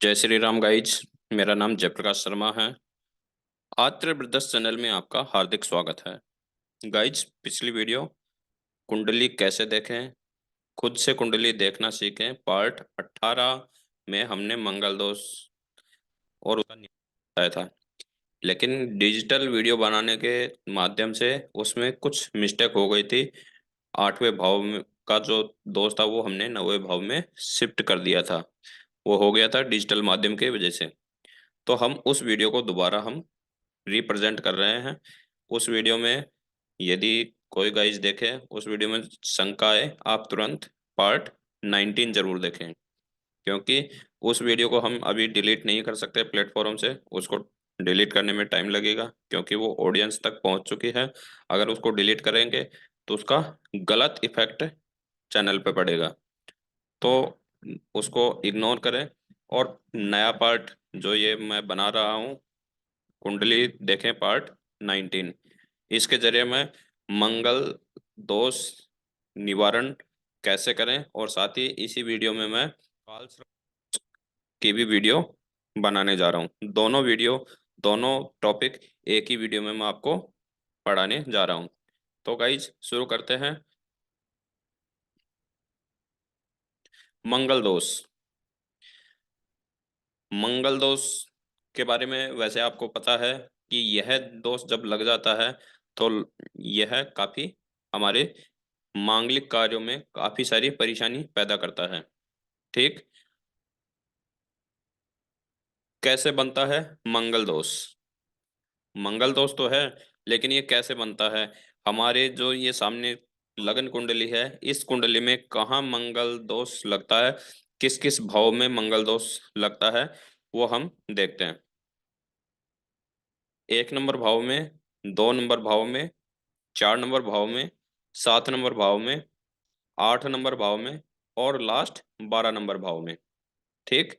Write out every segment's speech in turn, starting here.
जय श्री राम गाइज। मेरा नाम जयप्रकाश शर्मा है। आत्र ब्रदर्स चैनल में आपका हार्दिक स्वागत है। गाइज, पिछली वीडियो कुंडली कैसे देखें, खुद से कुंडली देखना सीखें पार्ट 18 में हमने मंगल दोष और उसका निदान बताया था। लेकिन डिजिटल वीडियो बनाने के माध्यम से उसमें कुछ मिस्टेक हो गई थी। आठवें भाव का जो दोष था वो हमने नौवें भाव में शिफ्ट कर दिया था। वो हो गया था डिजिटल माध्यम की वजह से। तो हम उस वीडियो को दोबारा हम रिप्रेजेंट कर रहे हैं। उस वीडियो में यदि कोई गाइज देखे, उस वीडियो में शंका है, आप तुरंत पार्ट 19 जरूर देखें। क्योंकि उस वीडियो को हम अभी डिलीट नहीं कर सकते प्लेटफॉर्म से। उसको डिलीट करने में टाइम लगेगा क्योंकि वो ऑडियंस तक पहुंच चुकी है। अगर उसको डिलीट करेंगे तो उसका गलत इफेक्ट चैनल पे पड़ेगा। तो उसको इग्नोर करें और नया पार्ट जो ये मैं बना रहा हूँ, कुंडली देखें पार्ट 19। इसके जरिए मैं मंगल दोष निवारण कैसे करें, और साथ ही इसी वीडियो में मैं काल की भी वीडियो बनाने जा रहा हूँ। दोनों वीडियो, दोनों टॉपिक एक ही वीडियो में मैं आपको पढ़ाने जा रहा हूँ। तो गाइज शुरू करते हैं। मंगल दोष। मंगल दोष के बारे में वैसे आपको पता है कि यह दोष जब लग जाता है तो यह काफी हमारे मांगलिक कार्यों में काफी सारी परेशानी पैदा करता है। ठीक। कैसे बनता है मंगल दोष? मंगल दोष तो है, लेकिन ये कैसे बनता है? हमारे जो ये सामने लगन कुंडली है, इस कुंडली में कहाँ मंगल दोष लगता है, किस किस भाव में मंगल दोष लगता है, वो हम देखते हैं। 1 नंबर भाव में, 2 नंबर भाव में, 4 नंबर भाव में, 7 नंबर भाव में, 8 नंबर भाव में, और लास्ट 12 नंबर भाव में। ठीक।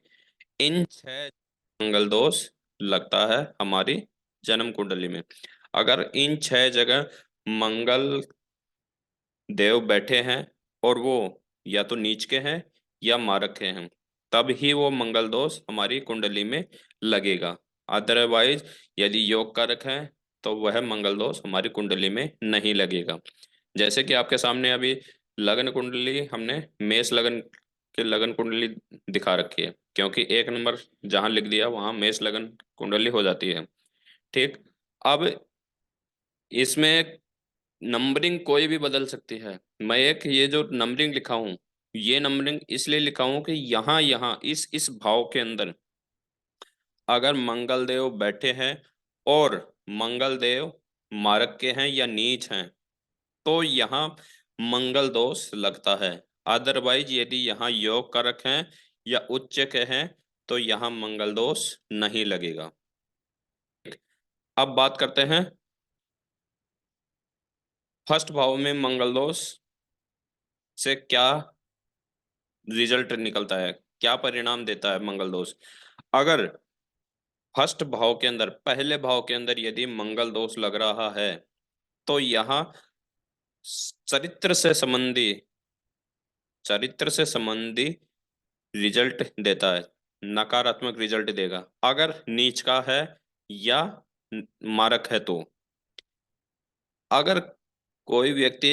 इन 6 मंगल दोष लगता है हमारी जन्म कुंडली में। अगर इन 6 जगह मंगल देव बैठे हैं और वो या तो नीच के हैं या मारक के हैं, तब ही वो मंगल दोष हमारी कुंडली में लगेगा। अदरवाइज यदि योग कारक है तो वह मंगल दोष हमारी कुंडली में नहीं लगेगा। जैसे कि आपके सामने अभी लगन कुंडली हमने मेष लगन के लगन कुंडली दिखा रखी है, क्योंकि 1 नंबर जहां लिख दिया वहां मेष लगन कुंडली हो जाती है। ठीक। अब इसमें नंबरिंग कोई भी बदल सकती है। मैं एक ये जो नंबरिंग लिखा हूं, ये नंबरिंग इसलिए लिखा हूं कि यहाँ यहाँ इस भाव के अंदर अगर मंगल देव बैठे हैं और मंगल देव मारक के हैं या नीच हैं तो यहाँ मंगल दोष लगता है। अदरवाइज यदि यहाँ योग कारक हैं या उच्च के हैं तो यहाँ मंगल दोष नहीं लगेगा। अब बात करते हैं फर्स्ट भाव में मंगल दोष से क्या रिजल्ट निकलता है, क्या परिणाम देता है मंगल दोष। अगर फर्स्ट भाव के अंदर, पहले भाव के अंदर यदि मंगल दोष लग रहा है तो यहाँ चरित्र से संबंधी, चरित्र से संबंधी रिजल्ट देता है, नकारात्मक रिजल्ट देगा। अगर नीच का है या मारक है तो अगर कोई व्यक्ति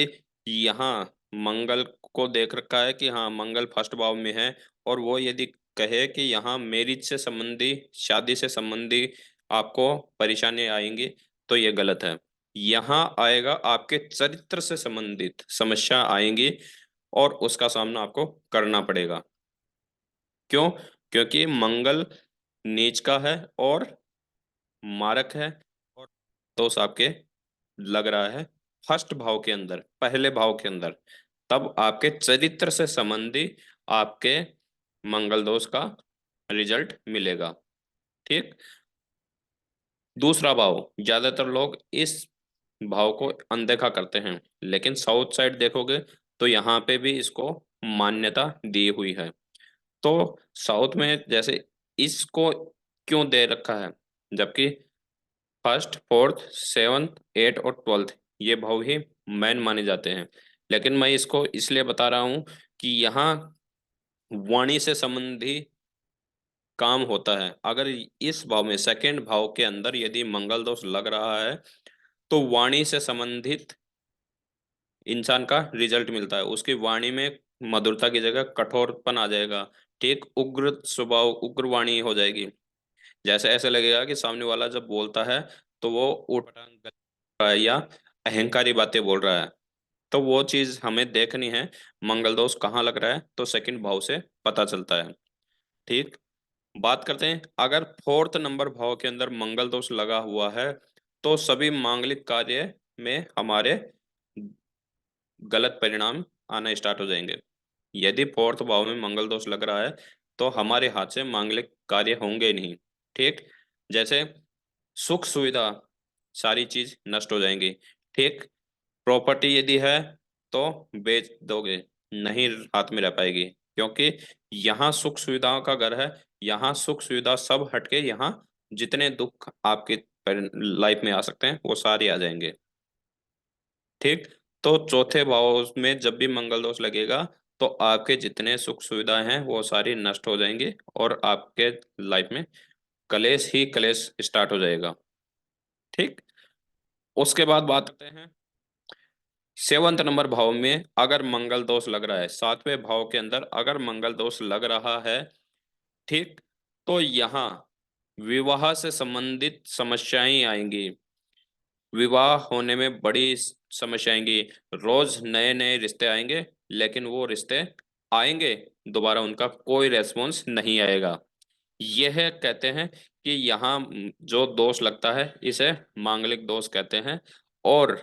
यहाँ मंगल को देख रखा है कि हाँ मंगल फर्स्ट भाव में है, और वो यदि कहे कि यहाँ मैरिज से संबंधी, शादी से संबंधी आपको परेशानी आएंगी, तो ये गलत है। यहाँ आएगा आपके चरित्र से संबंधित समस्या आएंगी और उसका सामना आपको करना पड़ेगा। क्यों? क्योंकि मंगल नीच का है और मारक है, और दोष आपके लग रहा है फर्स्ट भाव के अंदर, पहले भाव के अंदर। तब आपके चरित्र से संबंधी आपके मंगल दोष का रिजल्ट मिलेगा। ठीक। दूसरा भाव, ज्यादातर लोग इस भाव को अनदेखा करते हैं, लेकिन साउथ साइड देखोगे तो यहाँ पे भी इसको मान्यता दी हुई है। तो साउथ में जैसे इसको क्यों दे रखा है, जबकि फर्स्ट, फोर्थ, सेवन्थ, एट और ट्वेल्थ ये भाव ही मैन माने जाते हैं। लेकिन मैं इसको इसलिए बता रहा हूँ कि यहाँ वाणी से संबंधी काम होता है। अगर इस भाव में सेकंड भाव के अंदर यदि मंगल दोष लग रहा है तो वाणी से संबंधित इंसान का रिजल्ट मिलता है। उसकी वाणी में मधुरता की जगह कठोरपन आ जाएगा। ठीक, उग्र स्वभाव, उग्र वाणी हो जाएगी। जैसे ऐसे लगेगा कि सामने वाला जब बोलता है तो वो ऊटपटांग कर रहा है या अहंकारी बातें बोल रहा है। तो वो चीज हमें देखनी है, मंगल दोष कहाँ लग रहा है, तो सेकंड भाव से पता चलता है। ठीक, बात करते हैं, अगर फोर्थ नंबर भाव के अंदर मंगल दोष लगा हुआ है तो सभी मांगलिक कार्य में हमारे गलत परिणाम आना स्टार्ट हो जाएंगे। यदि फोर्थ भाव में मंगल दोष लग रहा है तो हमारे हाथ से मांगलिक कार्य होंगे नहीं। ठीक, जैसे सुख सुविधा, सारी चीज नष्ट हो जाएंगी। ठीक, प्रॉपर्टी यदि है तो बेच दोगे, नहीं हाथ में रह पाएगी, क्योंकि यहाँ सुख सुविधाओं का घर है। यहाँ सुख सुविधा सब हटके यहाँ जितने दुख आपके लाइफ में आ सकते हैं वो सारे आ जाएंगे। ठीक, तो चौथे भाव में जब भी मंगल दोष लगेगा तो आपके जितने सुख सुविधाएं हैं वो सारी नष्ट हो जाएंगी और आपके लाइफ में कलेश ही कलेश स्टार्ट हो जाएगा। ठीक, उसके बाद बात करते हैं, सेवंथ नंबर भाव में अगर मंगल दोष लग रहा है, सातवें भाव के अंदर अगर मंगल दोष लग रहा है, ठीक, तो यहाँ विवाह से संबंधित समस्याएं आएंगी। विवाह होने में बड़ी समस्या आएंगी। रोज नए नए रिश्ते आएंगे, लेकिन वो रिश्ते आएंगे, दोबारा उनका कोई रेस्पॉन्स नहीं आएगा। यह कहते हैं कि यहाँ जो दोष लगता है इसे मांगलिक दोष कहते हैं। और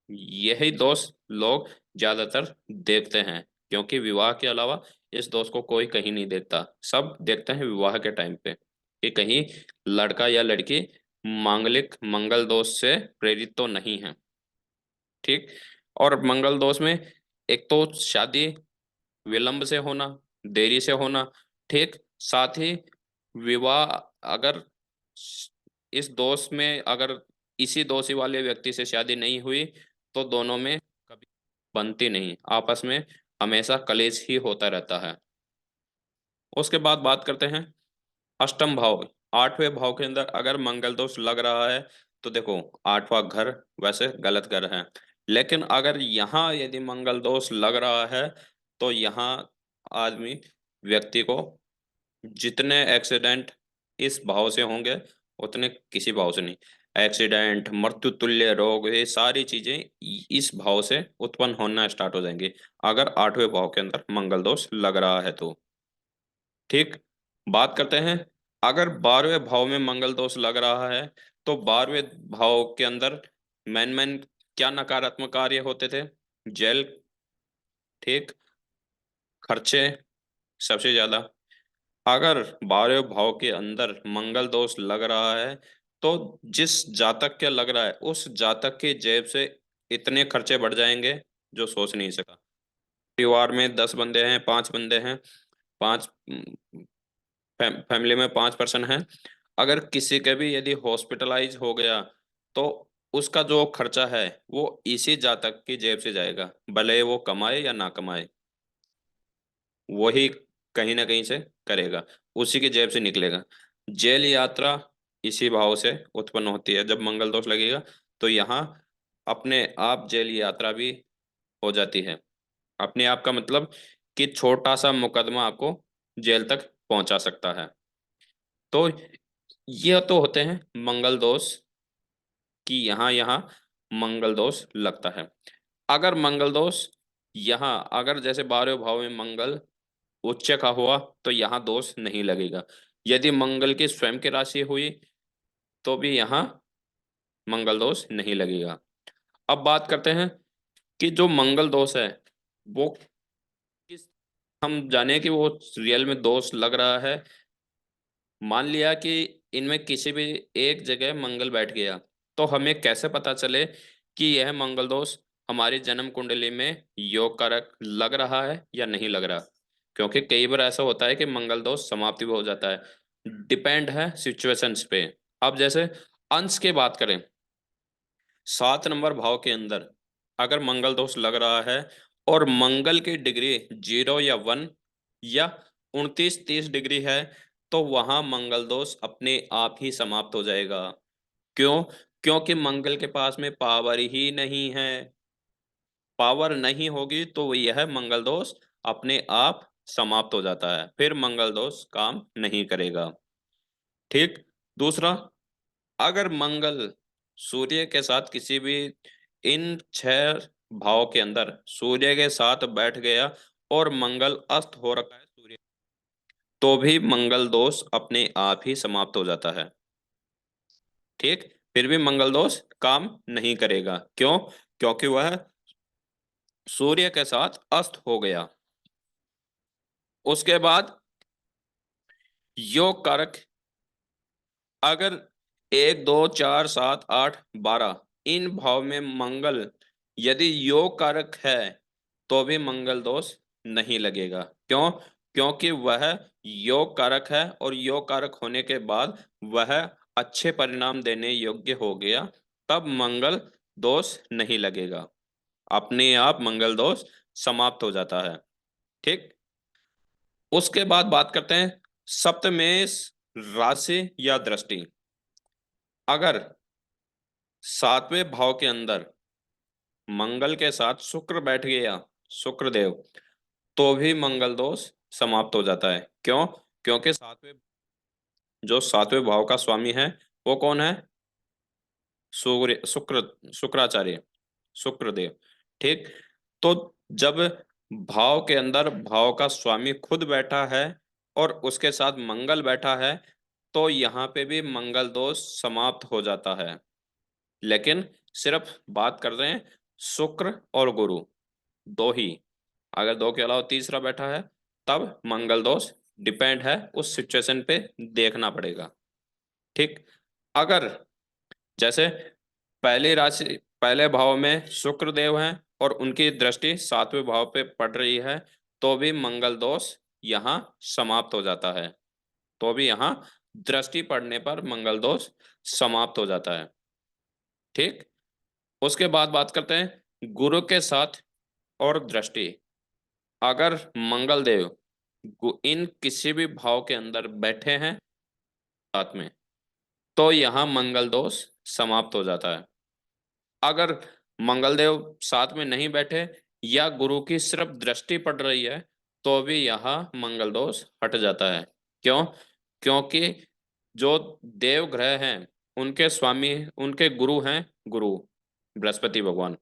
यही दोष लोग ज्यादातर देखते हैं, क्योंकि विवाह के अलावा इस दोष को कोई कहीं नहीं देखता। सब देखते हैं विवाह के टाइम पे कि कहीं लड़का या लड़की मांगलिक मंगल दोष से प्रेरित तो नहीं है। ठीक, और मंगल दोष में एक तो शादी विलंब से होना, देरी से होना। ठीक, साथ ही विवाह अगर इस दोष में अगर इसी दोषी वाले व्यक्ति से शादी नहीं हुई तो दोनों में कभी बनती नहीं, आपस में हमेशा कलेश ही होता रहता है। उसके बाद बात करते हैं अष्टम भाव। आठवें भाव के अंदर अगर मंगल दोष लग रहा है तो देखो, आठवां घर वैसे गलत घर है, लेकिन अगर यहाँ यदि मंगल दोष लग रहा है तो यहाँ आदमी, व्यक्ति को जितने एक्सीडेंट इस भाव से होंगे उतने किसी भाव से नहीं। एक्सीडेंट, मृत्यु तुल्य रोग, ये सारी चीजें इस भाव से उत्पन्न होना स्टार्ट हो जाएंगी अगर आठवें भाव के अंदर मंगल दोष लग रहा है तो। ठीक, बात करते हैं, अगर बारहवें भाव में मंगल दोष लग रहा है तो बारहवें भाव के अंदर मैन मैन क्या नकारात्मक कार्य होते थे? जेल। ठीक, खर्चे सबसे ज्यादा। अगर बारहवें भाव के अंदर मंगल दोष लग रहा है तो जिस जातक के लग रहा है उस जातक की जेब से इतने खर्चे बढ़ जाएंगे जो सोच नहीं सका। परिवार में 10 बंदे हैं, 5 बंदे हैं, पांच फैमिली में 5 पर्सन हैं, अगर किसी के भी यदि हॉस्पिटलाइज हो गया तो उसका जो खर्चा है वो इसी जातक की जेब से जाएगा, भले वो कमाए या ना कमाए, वही कहीं ना कहीं से करेगा, उसी की जेब से निकलेगा। जेल यात्रा इसी भाव से उत्पन्न होती है। जब मंगल दोष लगेगा तो यहाँ अपने आप जेल यात्रा भी हो जाती है। अपने आप का मतलब कि छोटा सा मुकदमा आपको जेल तक पहुंचा सकता है। तो ये तो होते हैं मंगल दोष कि यहाँ यहाँ मंगल दोष लगता है। अगर मंगल दोष यहाँ अगर जैसे 12वें भाव में मंगल उच्च का हुआ तो यहाँ दोष नहीं लगेगा। यदि मंगल की स्वयं की राशि हुई तो भी यहाँ मंगल दोष नहीं लगेगा। अब बात करते हैं कि जो मंगल दोष है वो किस, हम जाने कि वो रियल में दोष लग रहा है। मान लिया कि इनमें किसी भी एक जगह मंगल बैठ गया तो हमें कैसे पता चले कि यह मंगल दोष हमारी जन्म कुंडली में योग कारक लग रहा है या नहीं लग रहा? क्योंकि कई बार ऐसा होता है कि मंगल दोष समाप्ति भी हो जाता है, डिपेंड है सिचुएशंस पे। अब जैसे अंश की बात करें, 7 नंबर भाव के अंदर अगर मंगल दोष लग रहा है और मंगल की डिग्री 0 या 1 या 29-30 डिग्री है तो वहां मंगल दोष अपने आप ही समाप्त हो जाएगा। क्यों? क्योंकि मंगल के पास में पावर ही नहीं है। पावर नहीं होगी तो यह मंगल दोष अपने आप समाप्त हो जाता है, फिर मंगल दोष काम नहीं करेगा। ठीक। दूसरा, अगर मंगल सूर्य के साथ किसी भी इन छह भाव के अंदर सूर्य के साथ बैठ गया और मंगल अस्त हो रखा है सूर्य, तो भी मंगल दोष अपने आप ही समाप्त हो जाता है। ठीक। फिर भी मंगल दोष काम नहीं करेगा। क्यों? क्योंकि वह सूर्य के साथ अस्त हो गया। उसके बाद योग कारक, अगर 1 2 4 7 8 12 इन भाव में मंगल यदि योग कारक है तो भी मंगल दोष नहीं लगेगा। क्यों? क्योंकि वह योग कारक है और योग कारक होने के बाद वह अच्छे परिणाम देने योग्य हो गया, तब मंगल दोष नहीं लगेगा, अपने आप मंगल दोष समाप्त हो जाता है। ठीक। उसके बाद बात करते हैं सप्तमेश राशि या दृष्टि। अगर सातवें भाव के अंदर मंगल के साथ शुक्र बैठ गया, शुक्र देव, तो भी मंगल दोष समाप्त हो जाता है। क्यों? क्योंकि सातवें भाव का स्वामी है वो कौन है? सूर्य, शुक्र, शुक्राचार्य, शुक्रदेव। ठीक। तो जब भाव के अंदर भाव का स्वामी खुद बैठा है और उसके साथ मंगल बैठा है, तो यहाँ पे भी मंगल दोष समाप्त हो जाता है। लेकिन सिर्फ बात कर रहे हैं शुक्र और गुरु, दो ही। अगर दो के अलावा तीसरा बैठा है तब मंगल दोष डिपेंड है, उस सिचुएशन पे देखना पड़ेगा। ठीक। अगर जैसे पहली राशि पहले भाव में शुक्र देव हैं और उनकी दृष्टि सातवें भाव पे पड़ रही है, तो भी मंगल दोष यहाँ समाप्त हो जाता है। तो भी यहाँ दृष्टि पड़ने पर मंगल दोष समाप्त हो जाता है। ठीक। उसके बाद बात करते हैं गुरु के साथ और दृष्टि। अगर मंगल देव इन किसी भी भाव के अंदर बैठे हैं साथ में, तो यहाँ मंगल दोष समाप्त हो जाता है। अगर मंगलदेव साथ में नहीं बैठे या गुरु की सिर्फ दृष्टि पड़ रही है, तो भी यहाँ मंगल दोष हट जाता है। क्यों? क्योंकि जो देव ग्रह हैं उनके स्वामी, उनके गुरु हैं गुरु बृहस्पति भगवान।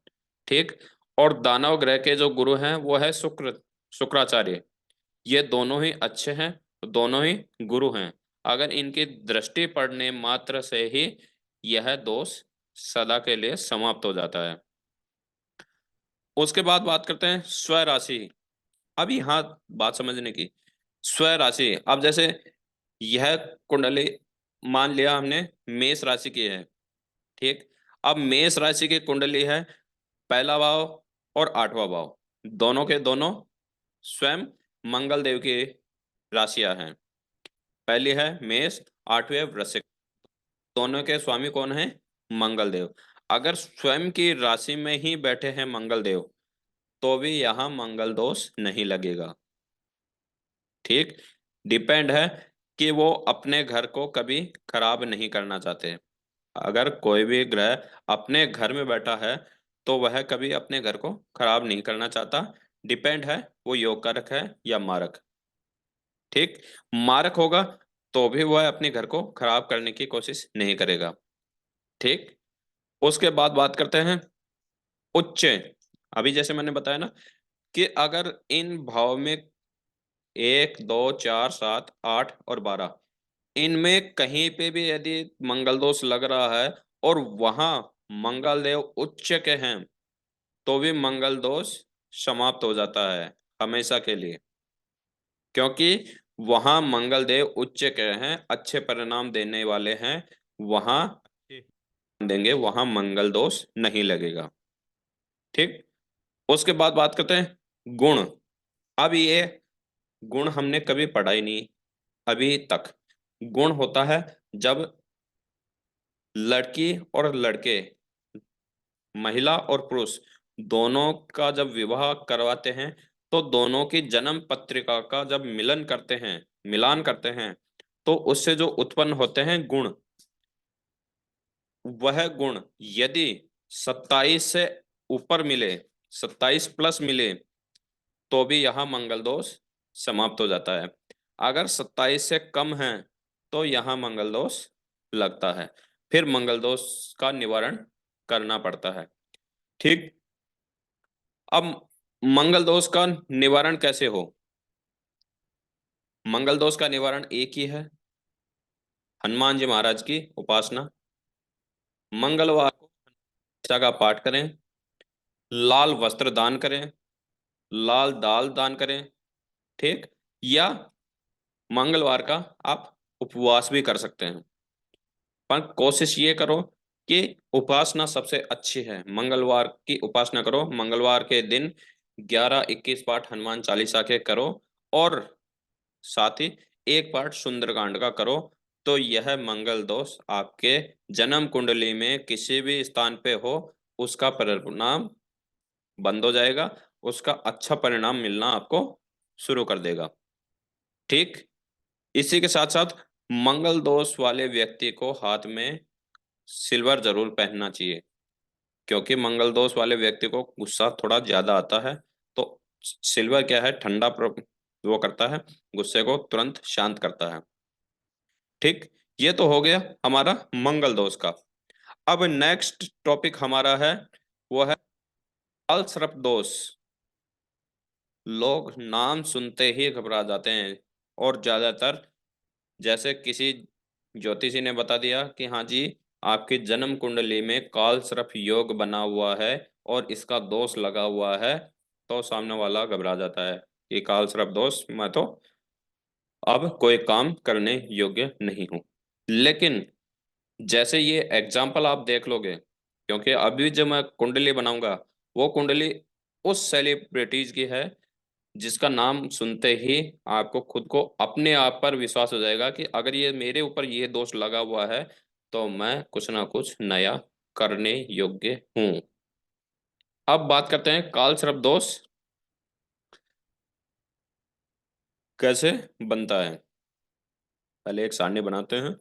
ठीक। और दानव ग्रह के जो गुरु हैं वो है शुक्र, शुक्राचार्य। ये दोनों ही अच्छे हैं, दोनों ही गुरु हैं। अगर इनकी दृष्टि पड़ने मात्र से ही यह दोष सदा के लिए समाप्त हो जाता है। उसके बाद बात करते हैं स्वराशि। अब यहाँ बात समझने की, स्वराशि, अब जैसे यह कुंडली मान लिया हमने मेष राशि की है। ठीक। अब मेष राशि की कुंडली है, पहला भाव और आठवां भाव दोनों के दोनों स्वयं मंगल देव की राशियां हैं। पहली है मेष, आठवें वृश्चिक, दोनों के स्वामी कौन है? मंगल देव। अगर स्वयं की राशि में ही बैठे हैं मंगल देव, तो भी यहाँ मंगल दोष नहीं लगेगा। ठीक। डिपेंड है कि वो अपने घर को कभी खराब नहीं करना चाहते। अगर कोई भी ग्रह अपने घर में बैठा है तो वह कभी अपने घर को खराब नहीं करना चाहता। डिपेंड है वो योग कारक है या मारक। ठीक। मारक होगा तो भी वह अपने घर को खराब करने की कोशिश नहीं करेगा। ठीक। उसके बाद बात करते हैं उच्च। अभी जैसे मैंने बताया ना कि अगर इन भाव में 1 2 4 7 8 और 12 इनमें कहीं पे भी यदि मंगल दोष लग रहा है और वहां मंगल देव उच्च के हैं, तो भी मंगल दोष समाप्त हो जाता है हमेशा के लिए। क्योंकि वहां मंगल देव उच्च के हैं, अच्छे परिणाम देने वाले हैं, वहां देंगे, वहां मंगल दोष नहीं लगेगा। ठीक। उसके बाद बात करते हैं गुण। अब ये गुण हमने कभी पढ़ा ही नहीं अभी तक। गुण होता है जब लड़की और लड़के, महिला और पुरुष दोनों का जब विवाह करवाते हैं, तो दोनों की जन्म पत्रिका का जब मिलन करते हैं, मिलान करते हैं, तो उससे जो उत्पन्न होते हैं गुण, वह गुण यदि 27 से ऊपर मिले, 27 प्लस मिले, तो भी यहाँ मंगल दोष समाप्त हो जाता है। अगर 27 से कम है तो यहाँ मंगल दोष लगता है, फिर मंगल दोष का निवारण करना पड़ता है। ठीक। अब मंगल दोष का निवारण कैसे हो? मंगल दोष का निवारण एक ही है, हनुमान जी महाराज की उपासना। मंगलवार को गीता का पाठ करें, लाल वस्त्र दान करें, लाल दाल दान करें। ठीक। या मंगलवार का आप उपवास भी कर सकते हैं, पर कोशिश ये करो कि उपासना सबसे अच्छी है, मंगलवार की उपासना करो। मंगलवार के दिन 11-21 पाठ हनुमान चालीसा के करो, और साथ ही एक पाठ सुंदरकांड का करो। तो यह मंगल दोष आपके जन्म कुंडली में किसी भी स्थान पे हो, उसका परिणाम बंद हो जाएगा, उसका अच्छा परिणाम मिलना आपको शुरू कर देगा। ठीक। इसी के साथ साथ मंगल दोष वाले व्यक्ति को हाथ में सिल्वर जरूर पहनना चाहिए, क्योंकि मंगल दोष वाले व्यक्ति को गुस्सा थोड़ा ज्यादा आता है। तो सिल्वर क्या है, ठंडा वो करता है, गुस्से को तुरंत शांत करता है। ठीक। ये तो हो गया हमारा मंगल दोष का। अब नेक्स्ट टॉपिक हमारा है, वो है काल सर्प दोष। लोग नाम सुनते ही घबरा जाते हैं, और ज्यादातर जैसे किसी ज्योतिषी ने बता दिया कि हाँ जी, आपकी जन्म कुंडली में काल सर्प योग बना हुआ है और इसका दोष लगा हुआ है, तो सामने वाला घबरा जाता है कि काल सर्प दोष, मैं तो अब कोई काम करने योग्य नहीं हूं। लेकिन जैसे ये एग्जाम्पल आप देख लोगे, क्योंकि अभी जो मैं कुंडली बनाऊंगा, वो कुंडली उस सेलिब्रिटीज की है जिसका नाम सुनते ही आपको खुद को अपने आप पर विश्वास हो जाएगा कि अगर ये मेरे ऊपर ये दोष लगा हुआ है, तो मैं कुछ ना कुछ नया करने योग्य हूं। अब बात करते हैं काल सर्प दोष कैसे बनता है। पहले एक सारणी बनाते हैं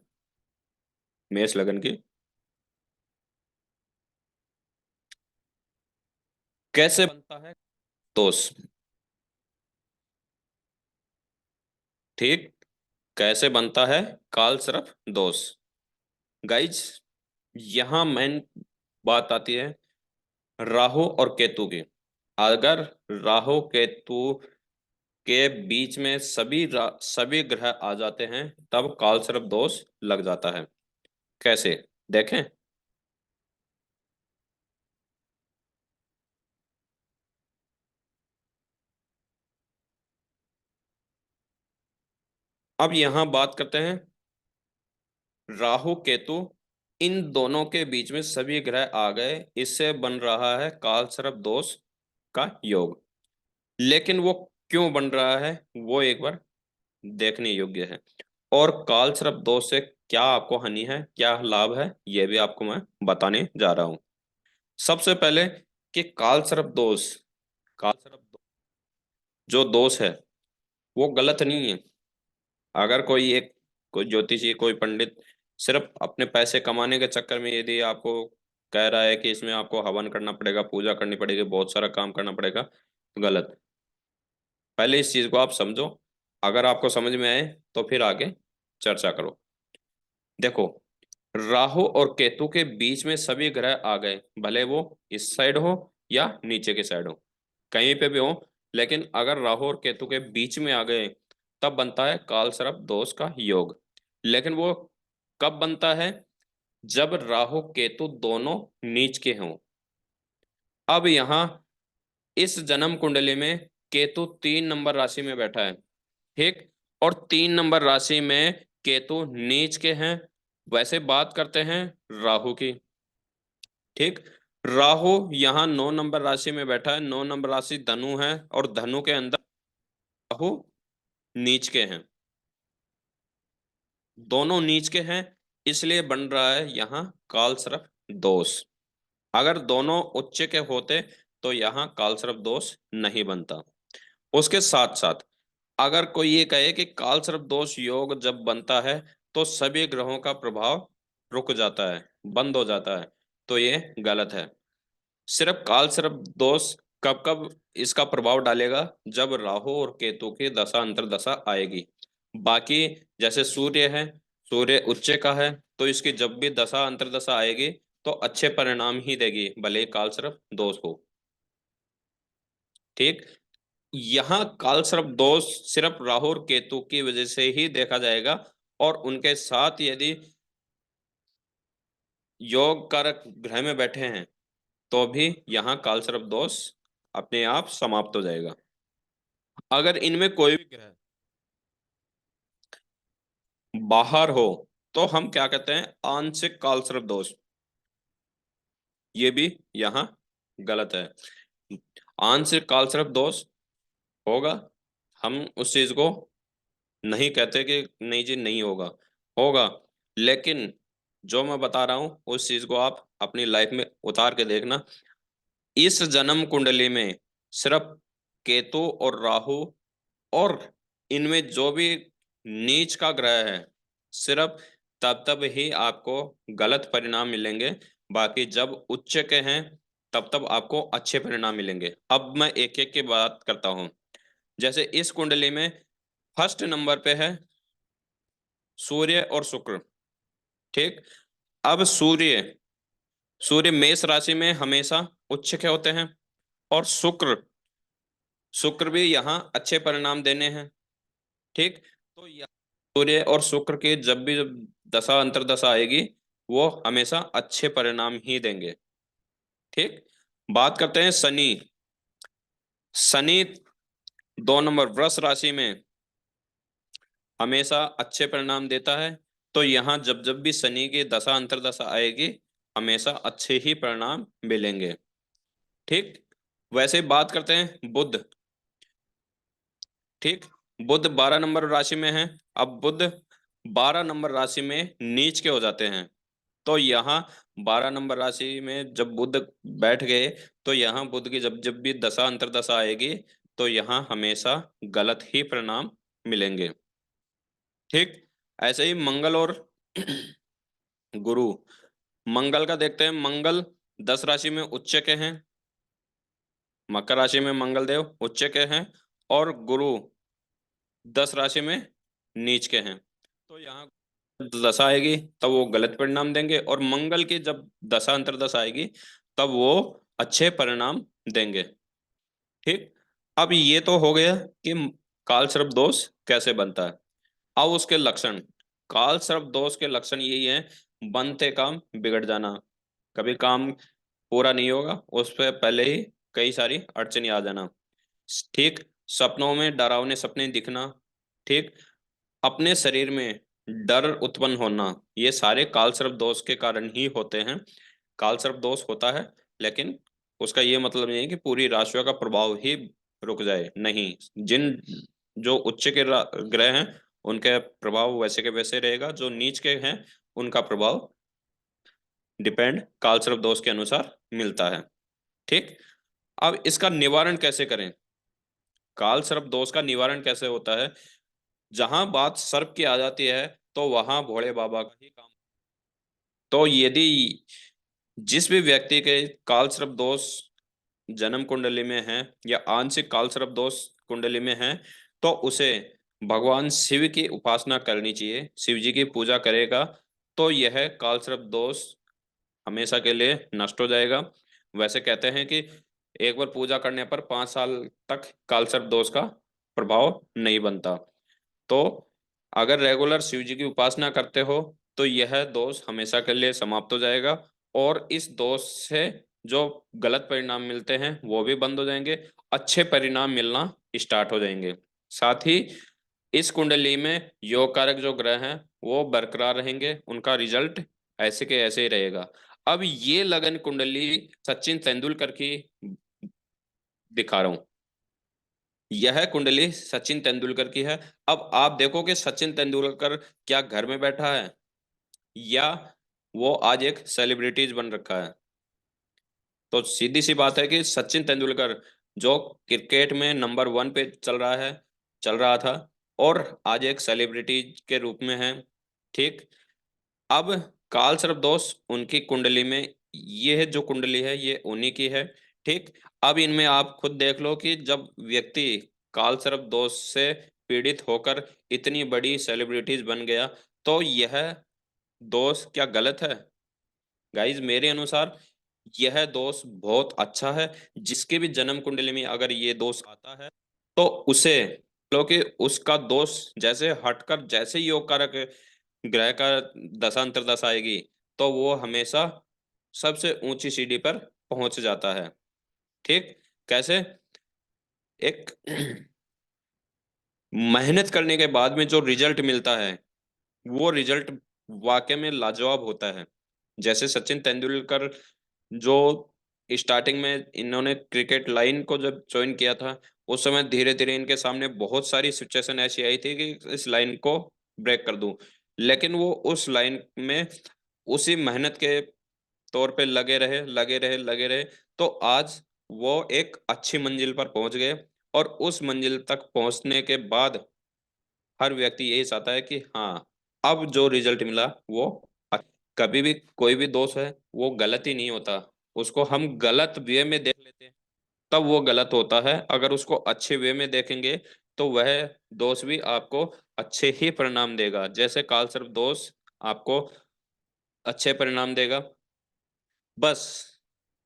मेष लगन की। कैसे बनता है दोष? ठीक। कैसे बनता है काल सर्प दोष? गाइज, यहाँ मेन बात आती है राहु और केतु की। अगर राहु केतु के बीच में सभी ग्रह आ जाते हैं, तब काल सर्प दोष लग जाता है। कैसे, देखें। अब यहां बात करते हैं राहु केतु, इन दोनों के बीच में सभी ग्रह आ गए, इससे बन रहा है काल सर्प दोष का योग। लेकिन वो क्यों बन रहा है, वो एक बार देखने योग्य है। और काल सर्प दोष से क्या आपको हानि है, क्या लाभ है, ये भी आपको मैं बताने जा रहा हूं। सबसे पहले कि काल सर्प दोष, काल सर्प जो दोष है वो गलत नहीं है। अगर कोई ज्योतिषी, कोई पंडित सिर्फ अपने पैसे कमाने के चक्कर में यदि आपको कह रहा है कि इसमें आपको हवन करना पड़ेगा, पूजा करनी पड़ेगी, बहुत सारा काम करना पड़ेगा, तो गलत। पहले इस चीज को आप समझो, अगर आपको समझ में आए तो फिर आगे चर्चा करो। देखो, राहु और केतु के बीच में सभी ग्रह आ गए, भले वो इस साइड हो या नीचे के साइड हो, कहीं पे भी हो, लेकिन अगर राहु और केतु के बीच में आ गए, तब बनता है काल सर्प दोष का योग। लेकिन वो कब बनता है? जब राहु केतु दोनों नीच के हों। अब यहाँ इस जन्म कुंडली में केतु 3 नंबर राशि में बैठा है। ठीक। और 3 नंबर राशि में केतु नीच के हैं। वैसे बात करते हैं राहु की। ठीक। राहु यहाँ 9 नंबर राशि में बैठा है, 9 नंबर राशि धनु है, और धनु के अंदर राहु नीच के हैं, दोनों नीच के हैं, इसलिए बन रहा है यहाँ काल सर्प दोष। अगर दोनों उच्च के होते तो यहाँ काल सर्प दोष नहीं बनता। उसके साथ साथ अगर कोई ये कहे कि कालसर्प दोष योग जब बनता है तो सभी ग्रहों का प्रभाव रुक जाता है, बंद हो जाता है, तो ये गलत है। सिर्फ कालसर्प दोष कब कब इसका प्रभाव डालेगा, जब राहु और केतु की दशा अंतर्दशा आएगी। बाकी जैसे सूर्य है, सूर्य उच्च का है, तो इसकी जब भी दशा अंतर्दशा आएगी तो अच्छे परिणाम ही देगी, भले ही कालसर्प दोष हो। ठीक। यहाँ कालसर्प दोष सिर्फ राहु और केतु की वजह से ही देखा जाएगा, और उनके साथ यदि योग कारक ग्रह में बैठे हैं तो भी यहाँ कालसर्प दोष अपने आप समाप्त हो जाएगा। अगर इनमें कोई भी ग्रह बाहर हो तो हम क्या कहते हैं, आंशिक कालसर्प दोष। ये भी यहाँ गलत है। आंशिक कालसर्प दोष होगा, हम उस चीज को नहीं कहते कि नहीं जी नहीं होगा, होगा। लेकिन जो मैं बता रहा हूं उस चीज को आप अपनी लाइफ में उतार के देखना। इस जन्म कुंडली में सिर्फ केतु और राहु, और इनमें जो भी नीच का ग्रह है, सिर्फ तब तब ही आपको गलत परिणाम मिलेंगे। बाकी जब उच्च के हैं तब तब आपको अच्छे परिणाम मिलेंगे। अब मैं एक एक की बात करता हूं। जैसे इस कुंडली में फर्स्ट नंबर पे है सूर्य और शुक्र। ठीक। अब सूर्य, सूर्य मेष राशि में हमेशा उच्च के होते हैं, और शुक्र, शुक्र भी यहाँ अच्छे परिणाम देने हैं। ठीक। तो यहाँ सूर्य और शुक्र की जब दशा अंतर्दशा आएगी वो हमेशा अच्छे परिणाम ही देंगे। ठीक। बात करते हैं शनि। शनि 2 नंबर वृष राशि में हमेशा अच्छे परिणाम देता है, तो यहाँ जब भी शनि की दशा अंतर्दशा आएगी हमेशा अच्छे ही परिणाम मिलेंगे। ठीक। वैसे ही बात करते हैं बुध। ठीक। बुध 12 नंबर राशि में है। अब बुध 12 नंबर राशि में नीच के हो जाते हैं, तो यहाँ 12 नंबर राशि में जब बुध बैठ गए तो यहाँ बुध की जब भी दशा अंतर्दशा आएगी तो यहाँ हमेशा गलत ही परिणाम मिलेंगे। ठीक। ऐसे ही मंगल और गुरु। मंगल का देखते हैं। मंगल 10 राशि में उच्च के हैं, मकर राशि में मंगल देव उच्च के हैं, और गुरु 10 राशि में नीच के हैं। तो यहाँ दशा आएगी तब वो गलत परिणाम देंगे, और मंगल की जब दशा अंतर्दशा आएगी तब वो अच्छे परिणाम देंगे। ठीक। अब ये तो हो गया कि काल सर्प दोष कैसे बनता है। अब उसके लक्षण। काल सर्प दोष के लक्षण यही है, बनते काम बिगड़ जाना, कभी काम पूरा नहीं होगा उस पे पहले ही कई सारी अड़चने आ जाना। ठीक। सपनों में डरावने सपने दिखना। ठीक। अपने शरीर में डर उत्पन्न होना, ये सारे कालसर्प दोष के कारण ही होते हैं। कालसर्प दोष होता है, लेकिन उसका ये मतलब नहीं है कि पूरी राशियों का प्रभाव ही रुक जाए, नहीं। जिन जो उच्च के ग्रह हैं उनके प्रभाव वैसे के वैसे रहेगा, जो नीच के हैं उनका प्रभाव डिपेंड कालसर्प दोष के अनुसार मिलता है। ठीक। अब इसका निवारण कैसे करें, काल सर्प दोष का निवारण कैसे होता है। जहां बात सर्प की आ जाती है तो वहां भोले बाबा का ही काम। तो यदि जिस भी व्यक्ति के काल सर्प दोष जन्म कुंडली में है या आंशिक काल सर्प दोष कुंडली में है, तो उसे भगवान शिव की उपासना करनी चाहिए। शिव जी की पूजा करेगा तो यह काल सर्प दोष हमेशा के लिए नष्ट हो जाएगा। वैसे कहते हैं कि एक बार पूजा करने पर 5 साल तक काल सर्प दोष का प्रभाव नहीं बनता। तो अगर रेगुलर शिव जी की उपासना करते हो तो यह दोष हमेशा के लिए समाप्त हो जाएगा, और इस दोष से जो गलत परिणाम मिलते हैं वो भी बंद हो जाएंगे, अच्छे परिणाम मिलना स्टार्ट हो जाएंगे। साथ ही इस कुंडली में योग कारक जो ग्रह हैं वो बरकरार रहेंगे, उनका रिजल्ट ऐसे के ऐसे ही रहेगा। अब ये लगन कुंडली सचिन तेंदुलकर की दिखा रहा हूं। यह कुंडली सचिन तेंदुलकर की है। अब आप देखो कि सचिन तेंदुलकर क्या घर में बैठा है, या वो आज एक सेलिब्रिटीज बन रखा है। तो सीधी सी बात है कि सचिन तेंदुलकर जो क्रिकेट में नंबर 1 पे चल रहा है, चल रहा था और आज एक सेलिब्रिटी के रूप में है। ठीक। अब काल सर्पदोष उनकी कुंडली में, ये है जो कुंडली है ये उन्हीं की है। ठीक। अब इनमें आप खुद देख लो कि जब व्यक्ति काल सर्पदोष से पीड़ित होकर इतनी बड़ी सेलिब्रिटीज बन गया, तो यह दोष क्या गलत है? गाइज मेरे अनुसार यह दोष बहुत अच्छा है। जिसके भी जन्म कुंडली में अगर ये दोष आता है तो उसे, क्योंकि उसका दोष जैसे हटकर जैसे ही योग कारक ग्रह का दशांतर दशा आएगी, तो वो हमेशा सबसे ऊंची सीढ़ी पर पहुंच जाता है। ठीक। कैसे? एक मेहनत करने के बाद में जो रिजल्ट मिलता है, वो रिजल्ट वाकई में लाजवाब होता है। जैसे सचिन तेंदुलकर, जो स्टार्टिंग में इन्होंने क्रिकेट लाइन को जब ज्वाइन किया था, उस समय धीरे धीरे इनके सामने बहुत सारी सिचुएशन ऐसी आई थी कि इस लाइन को ब्रेक कर दूं, लेकिन वो उस लाइन में उसी मेहनत के तौर पे लगे रहे, लगे रहे, लगे रहे, तो आज वो एक अच्छी मंजिल पर पहुंच गए। और उस मंजिल तक पहुंचने के बाद हर व्यक्ति यही चाहता है कि हाँ, अब जो रिजल्ट मिला वो कभी भी कोई भी दोस्त है वो गलत ही नहीं होता। उसको हम गलत वे में देख लेते हैं तब वो गलत होता है। अगर उसको अच्छे वे में देखेंगे तो वह दोस्त भी आपको अच्छे ही परिणाम देगा। जैसे काल सर्प दोस्त आपको अच्छे परिणाम देगा। बस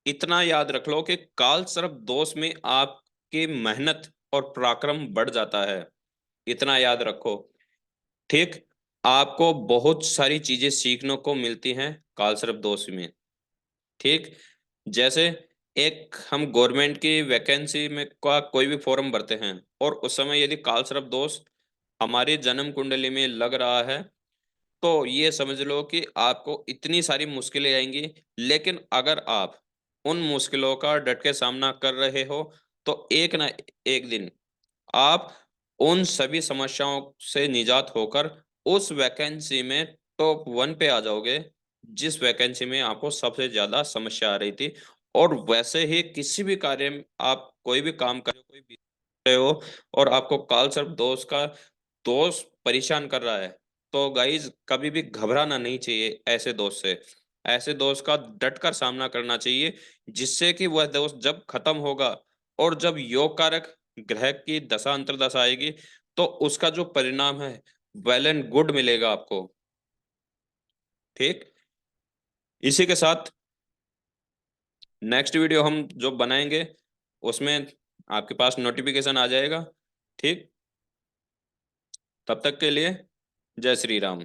इतना याद रख लो कि काल सर्प दोष में आपकी मेहनत और पराक्रम बढ़ जाता है। इतना याद रखो। ठीक। आपको बहुत सारी चीजें सीखने को मिलती हैं काल सर्प दोष में। ठीक। जैसे एक हम गवर्नमेंट की वैकेंसी में का कोई भी फॉर्म भरते हैं, और उस समय यदि काल सर्प दोष हमारी जन्म कुंडली में लग रहा है, तो ये समझ लो कि आपको इतनी सारी मुश्किलें आएंगी। लेकिन अगर आप उन मुश्किलों का डट के सामना कर रहे हो, तो एक ना एक दिन आप उन सभी समस्याओं से निजात होकर उस वैकेंसी में टॉप 1 पे आ जाओगे, जिस वैकेंसी में आपको सबसे ज्यादा समस्या आ रही थी। और वैसे ही किसी भी कार्य में आप कोई भी काम कर रहे हो, कोई भी कर रहे हो, और आपको काल सर्प दोष का दोस्त परेशान कर रहा है, तो गाइज कभी भी घबराना नहीं चाहिए ऐसे दोस्त से। ऐसे दोस्त का डट कर सामना करना चाहिए, जिससे कि वह दोस्त जब खत्म होगा और जब योग कारक ग्रह की दशा अंतर्दशा आएगी, तो उसका जो परिणाम है वेल एंड गुड मिलेगा आपको। ठीक। इसी के साथ नेक्स्ट वीडियो हम जो बनाएंगे उसमें आपके पास नोटिफिकेशन आ जाएगा। ठीक। तब तक के लिए जय श्री राम।